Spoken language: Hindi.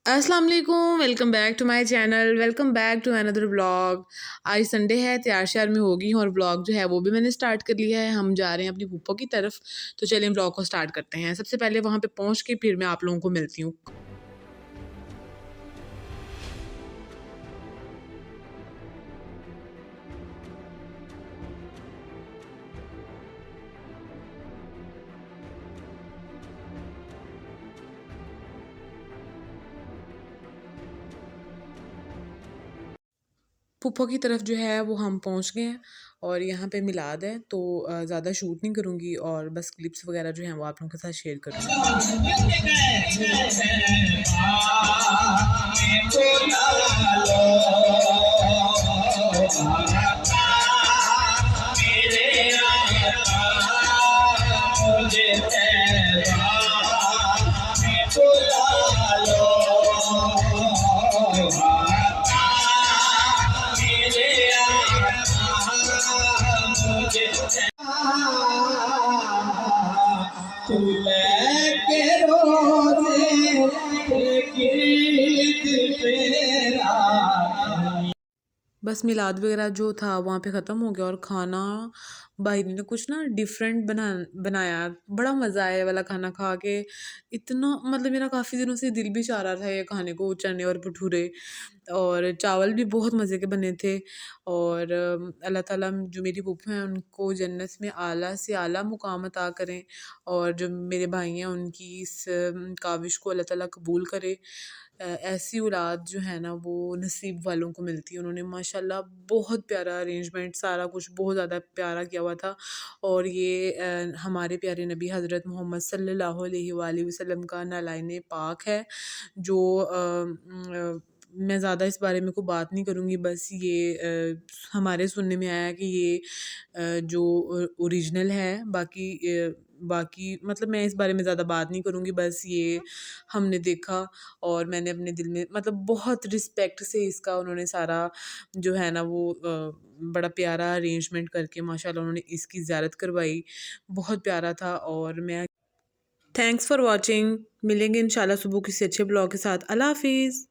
अस्सलाम वालेकुम, welcome back to my channel, welcome back to another vlog. आज संडे है, तैयार श्यार में हो गई हूँ और व्लॉग जो है वो भी मैंने स्टार्ट कर लिया है। हम जा रहे हैं अपनी फूफो की तरफ, तो चलिए व्लॉग को स्टार्ट करते हैं। सबसे पहले वहाँ पे पहुँच के फिर मैं आप लोगों को मिलती हूँ। फूफो की तरफ जो है वो हम पहुँच गए हैं और यहाँ पे मिलाद है, तो ज़्यादा शूट नहीं करूँगी और बस क्लिप्स वगैरह जो हैं वो आप लोगों के साथ शेयर करूँगी। बस मिलाद वगैरह जो था वहाँ पे ख़त्म हो गया और खाना भाई ने कुछ ना डिफरेंट बनाया। बड़ा मज़ा आया ये वाला खाना खा के। इतना मतलब मेरा काफ़ी दिनों से दिल भी चाह रहा था ये खाने को, चने और भटूरे, और चावल भी बहुत मज़े के बने थे। और अल्लाह ताला जो मेरी फूफो हैं उनको जन्नत में आला से आला मुकाम अता करें, और जो मेरे भाई हैं उनकी इस काविश को अल्लाह ताला कबूल करे। ऐसी औलाद जो है ना वो नसीब वालों को मिलती है। उन्होंने माशाल्लाह बहुत प्यारा अरेंजमेंट, सारा कुछ बहुत ज़्यादा प्यारा किया हुआ था। और ये हमारे प्यारे नबी हज़रत मोहम्मद सल्लल्लाहु अलैहि वसल्लम का नालायन पाक है, जो मैं ज़्यादा इस बारे में कोई बात नहीं करूँगी। बस ये हमारे सुनने में आया कि ये जो ओरिजिनल है। बाकी मतलब मैं इस बारे में ज़्यादा बात नहीं करूँगी। बस ये हमने देखा और मैंने अपने दिल में मतलब बहुत रिस्पेक्ट से इसका उन्होंने सारा जो है ना वो बड़ा प्यारा अरेंजमेंट करके माशाल्लाह उन्होंने इसकी ज़ियारत करवाई। बहुत प्यारा था। और मैं थैंक्स फॉर वॉचिंग। मिलेंगे इंशाल्लाह सुबह किसी अच्छे ब्लॉग के साथ। अल्लाह हाफ़िज़।